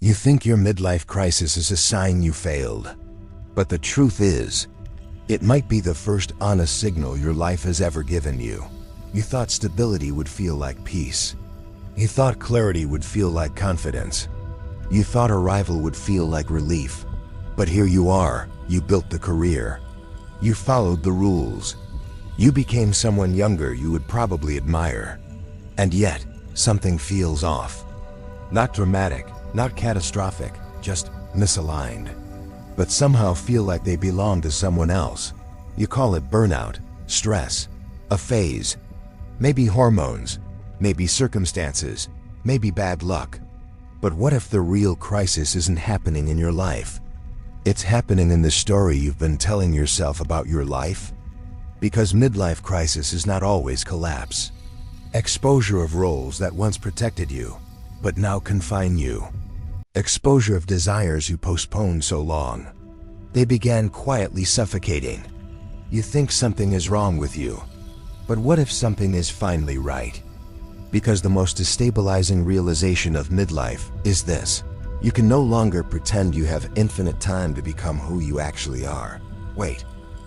You think your midlife crisis is a sign you failed. But the truth is, it might be the first honest signal your life has ever given you. You thought stability would feel like peace. You thought clarity would feel like confidence. You thought arrival would feel like relief. But here you are, you built the career. You followed the rules. You became someone younger you would probably admire. And yet, something feels off. Not dramatic, not catastrophic, just misaligned. But somehow feel like they belong to someone else. You call it burnout, stress, a phase, maybe hormones, maybe circumstances, maybe bad luck. But what if the real crisis isn't happening in your life? It's happening in the story you've been telling yourself about your life. Because midlife crisis is not always collapse. Exposure of roles that once protected you, but now confine you. Exposure of desires you postponed so long. They began quietly suffocating. You think something is wrong with you. But what if something is finally right? Because the most destabilizing realization of midlife is this. You can no longer pretend you have infinite time to become who you actually are. Wait,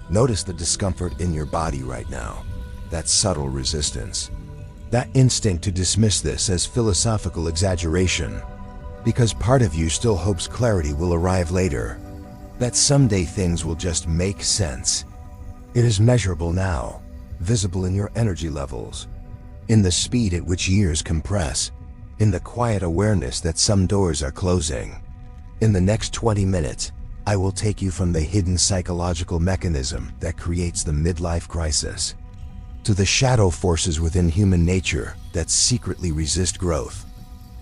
notice the discomfort in your body right now. That subtle resistance. That instinct to dismiss this as philosophical exaggeration. Because part of you still hopes clarity will arrive later. That someday things will just make sense. It is measurable now, visible in your energy levels, in the speed at which years compress, in the quiet awareness that some doors are closing. In the next 20 minutes, I will take you from the hidden psychological mechanism that creates the midlife crisis, to the shadow forces within human nature that secretly resist growth.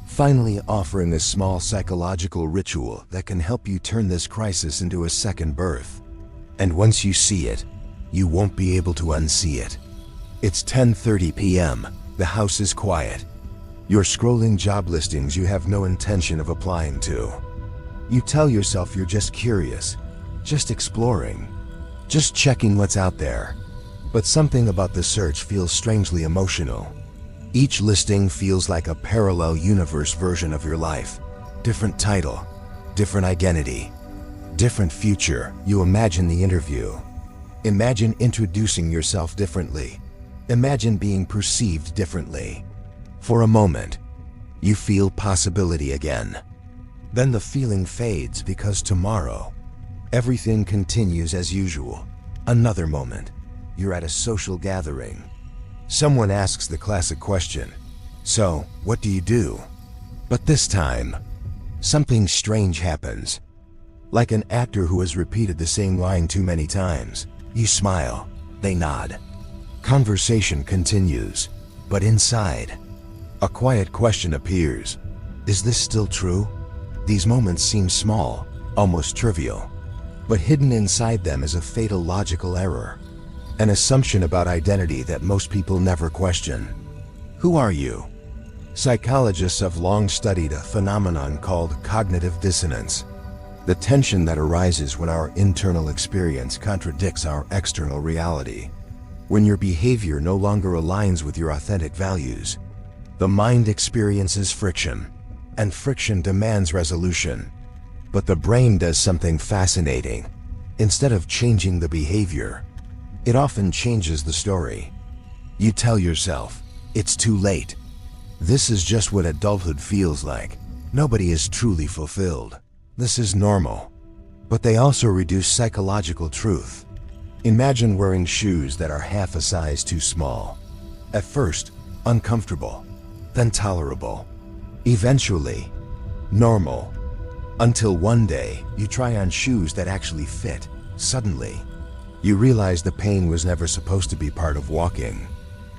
Finally offering a small psychological ritual that can help you turn this crisis into a second birth. And once you see it, you won't be able to unsee it. It's 10:30 p.m. The house is quiet. You're scrolling job listings you have no intention of applying to. You tell yourself you're just curious, just exploring, just checking what's out there. But something about the search feels strangely emotional. Each listing feels like a parallel universe version of your life. Different title, different identity, different future. You imagine the interview. Imagine introducing yourself differently. Imagine being perceived differently. For a moment, you feel possibility again. Then the feeling fades because tomorrow, everything continues as usual. Another moment, you're at a social gathering. Someone asks the classic question, "So, what do you do?" But this time, something strange happens. Like an actor who has repeated the same line too many times. You smile, they nod. Conversation continues, but inside, a quiet question appears. Is this still true? These moments seem small, almost trivial, but hidden inside them is a fatal logical error. An assumption about identity that most people never question. Who are you? Psychologists have long studied a phenomenon called cognitive dissonance. The tension that arises when our internal experience contradicts our external reality. When your behavior no longer aligns with your authentic values, the mind experiences friction, and friction demands resolution. But the brain does something fascinating. Instead of changing the behavior, it often changes the story. You tell yourself, it's too late. This is just what adulthood feels like. Nobody is truly fulfilled. This is normal. But they also reduce psychological truth. Imagine wearing shoes that are half a size too small. At first, uncomfortable, then tolerable. Eventually, normal. Until one day, you try on shoes that actually fit. Suddenly, you realize the pain was never supposed to be part of walking.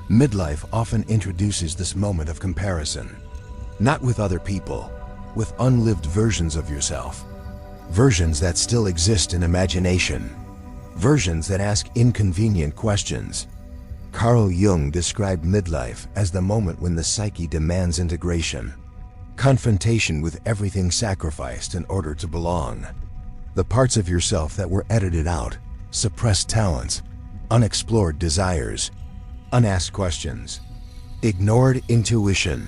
Midlife often introduces this moment of comparison. Not with other people, with unlived versions of yourself. Versions that still exist in imagination. Versions that ask inconvenient questions. Carl Jung described midlife as the moment when the psyche demands integration. Confrontation with everything sacrificed in order to belong. The parts of yourself that were edited out, suppressed talents, unexplored desires, unasked questions, ignored intuition.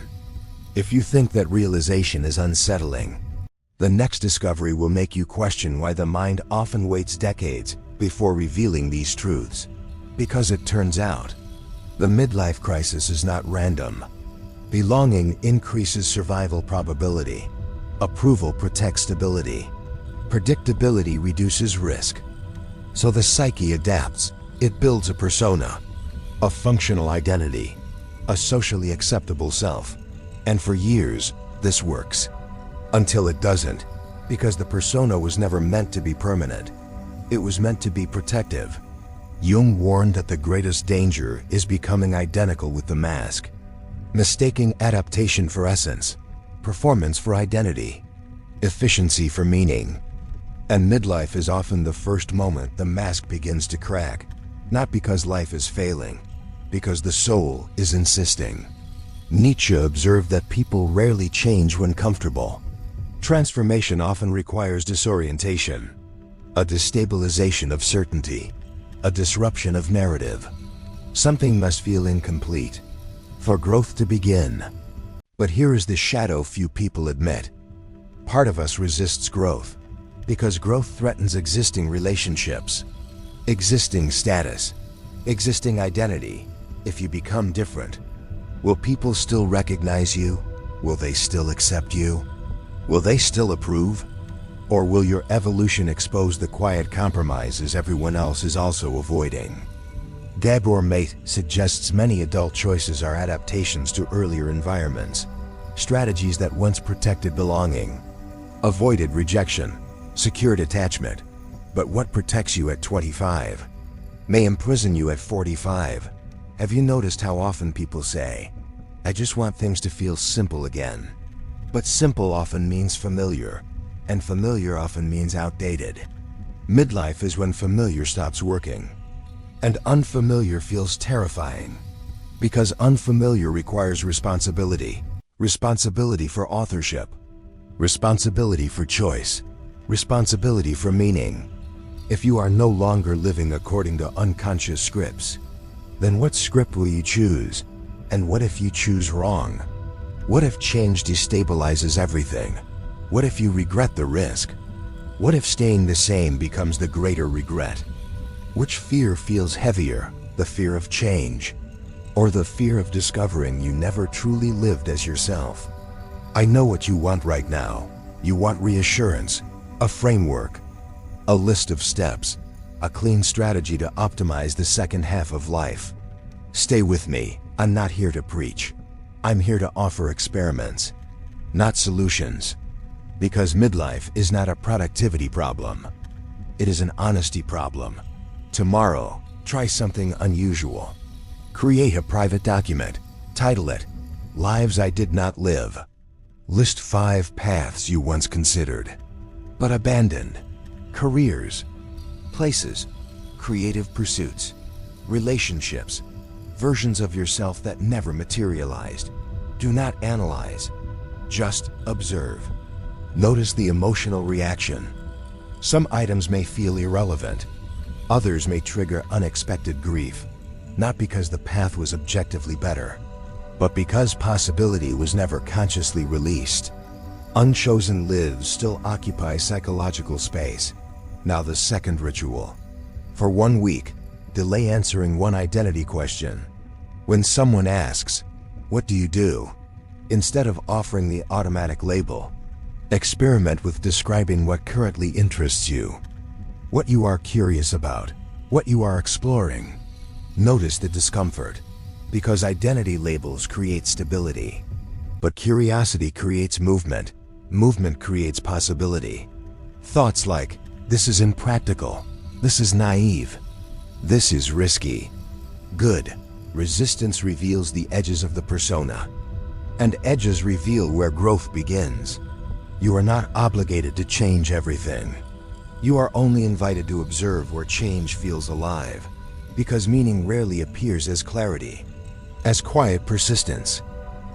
If you think that realization is unsettling, The next discovery will make you question why the mind often waits decades before revealing these truths. Because it turns out, the midlife crisis is not random. Belonging increases survival probability. Approval protects stability. Predictability reduces risk. So the psyche adapts. It builds a persona, a functional identity, a socially acceptable self. And for years, this works. Until it doesn't, because the persona was never meant to be permanent. It was meant to be protective. Jung warned that the greatest danger is becoming identical with the mask, mistaking adaptation for essence, performance for identity, efficiency for meaning. And midlife is often the first moment the mask begins to crack, not because life is failing, because the soul is insisting. Nietzsche observed that people rarely change when comfortable. Transformation often requires disorientation, a destabilization of certainty, a disruption of narrative. Something must feel incomplete for growth to begin. But here is the shadow few people admit. Part of us resists growth because growth threatens existing relationships, existing status, existing identity. If you become different, will people still recognize you? Will they still accept you? Will they still approve? Or will your evolution expose the quiet compromises everyone else is also avoiding? Gabor Mate suggests many adult choices are adaptations to earlier environments, strategies that once protected belonging, avoided rejection, secured attachment. But what protects you at 25 may imprison you at 45. Have you noticed how often people say, "I just want things to feel simple again"? But simple often means familiar, and familiar often means outdated. Midlife is when familiar stops working, and unfamiliar feels terrifying. Because unfamiliar requires responsibility. Responsibility for authorship, responsibility for choice, responsibility for meaning. If you are no longer living according to unconscious scripts, then what script will you choose? And what if you choose wrong? What if change destabilizes everything? What if you regret the risk? What if staying the same becomes the greater regret? Which fear feels heavier, the fear of change, or the fear of discovering you never truly lived as yourself? I know what you want right now. You want reassurance, a framework, a list of steps, a clean strategy to optimize the second half of life. Stay with me. I'm not here to preach. I'm here to offer experiments, not solutions. Because midlife is not a productivity problem. It is an honesty problem. Tomorrow, try something unusual. Create a private document. Title it, "Lives I Did Not Live." List 5 paths you once considered, but abandoned. Careers, places, creative pursuits, relationships, versions of yourself that never materialized. Do not analyze, just observe. Notice the emotional reaction. Some items may feel irrelevant. Others may trigger unexpected grief, not because the path was objectively better, but because possibility was never consciously released. Unchosen lives still occupy psychological space. Now the second ritual. For 1 week, delay answering one identity question. When someone asks, "What do you do?" instead of offering the automatic label, experiment with describing what currently interests you, what you are curious about, what you are exploring. Notice the discomfort, because identity labels create stability. But curiosity creates movement. Movement creates possibility. Thoughts like, "This is impractical. This is naive. This is risky." Good. Resistance reveals the edges of the persona, and edges reveal where growth begins. You are not obligated to change everything. You are only invited to observe where change feels alive, because meaning rarely appears as clarity, as quiet persistence.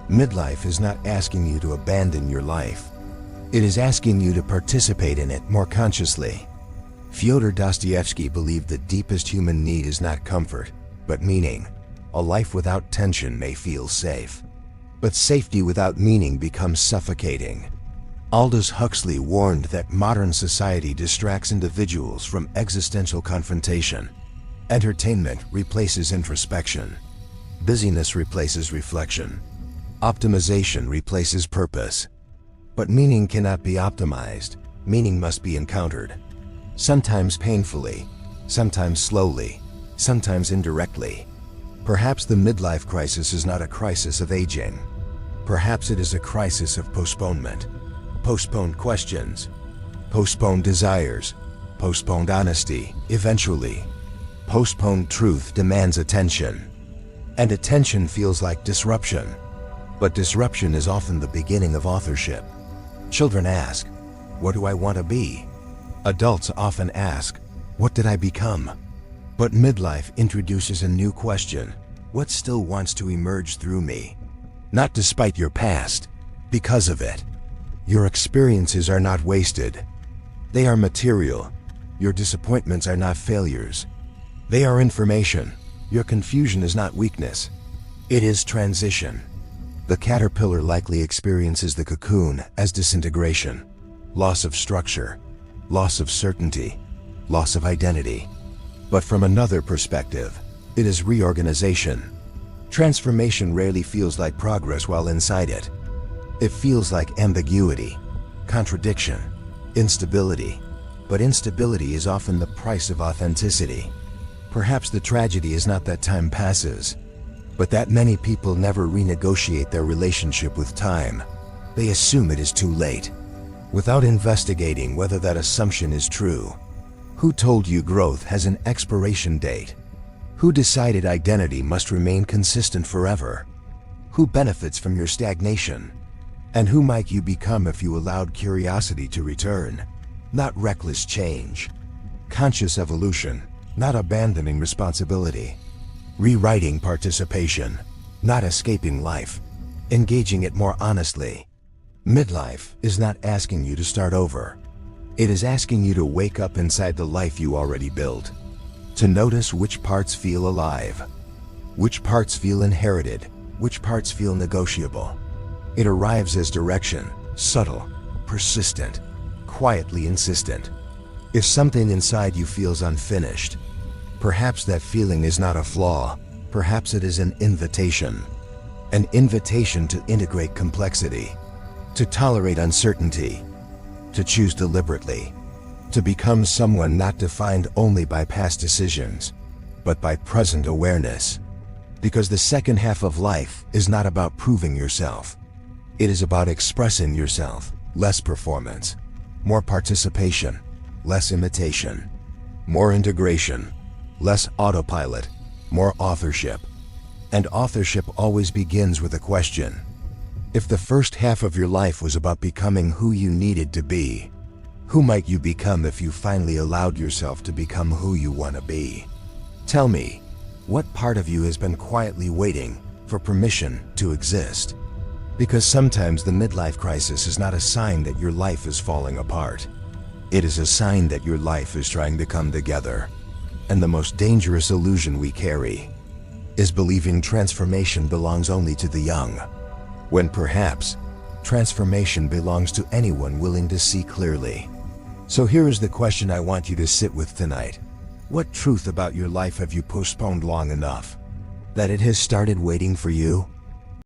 Midlife is not asking you to abandon your life. It is asking you to participate in it more consciously. Fyodor Dostoevsky believed the deepest human need is not comfort, but meaning. A life without tension may feel safe, but safety without meaning becomes suffocating. Aldous Huxley warned that modern society distracts individuals from existential confrontation. Entertainment replaces introspection. Busyness replaces reflection. Optimization replaces purpose. But meaning cannot be optimized. Meaning must be encountered. Sometimes painfully, sometimes slowly, sometimes indirectly. Perhaps the midlife crisis is not a crisis of aging. Perhaps it is a crisis of postponement. Postponed questions, postponed desires, postponed honesty. Eventually, postponed truth demands attention. And attention feels like disruption. But disruption is often the beginning of authorship. Children ask, "What do I want to be?" Adults often ask, "What did I become?" But midlife introduces a new question. What still wants to emerge through me? Not despite your past, because of it. Your experiences are not wasted. They are material. Your disappointments are not failures. They are information. Your confusion is not weakness. It is transition. The caterpillar likely experiences the cocoon as disintegration, loss of structure, loss of certainty, loss of identity. But from another perspective, it is reorganization. Transformation rarely feels like progress while inside it. It feels like ambiguity, contradiction, instability. But instability is often the price of authenticity. Perhaps the tragedy is not that time passes, but that many people never renegotiate their relationship with time. They assume it is too late, without investigating whether that assumption is true. Who told you growth has an expiration date? Who decided identity must remain consistent forever? Who benefits from your stagnation? And who might you become if you allowed curiosity to return? Not reckless change. Conscious evolution, not abandoning responsibility. Rewriting participation, not escaping life. Engaging it more honestly. Midlife is not asking you to start over. It is asking you to wake up inside the life you already built. To notice which parts feel alive, which parts feel inherited, which parts feel negotiable. It arrives as direction, subtle, persistent, quietly insistent. If something inside you feels unfinished, perhaps that feeling is not a flaw. Perhaps it is an invitation. An invitation to integrate complexity, to tolerate uncertainty, to choose deliberately, to become someone not defined only by past decisions, but by present awareness. Because the second half of life is not about proving yourself. It is about expressing yourself. Less performance, more participation, less imitation, more integration, less autopilot, more authorship. And authorship always begins with a question. If the first half of your life was about becoming who you needed to be, who might you become if you finally allowed yourself to become who you want to be? Tell me, what part of you has been quietly waiting for permission to exist? Because sometimes the midlife crisis is not a sign that your life is falling apart. It is a sign that your life is trying to come together. And the most dangerous illusion we carry is believing transformation belongs only to the young, when perhaps transformation belongs to anyone willing to see clearly. So here is the question I want you to sit with tonight. What truth about your life have you postponed long enough that it has started waiting for you?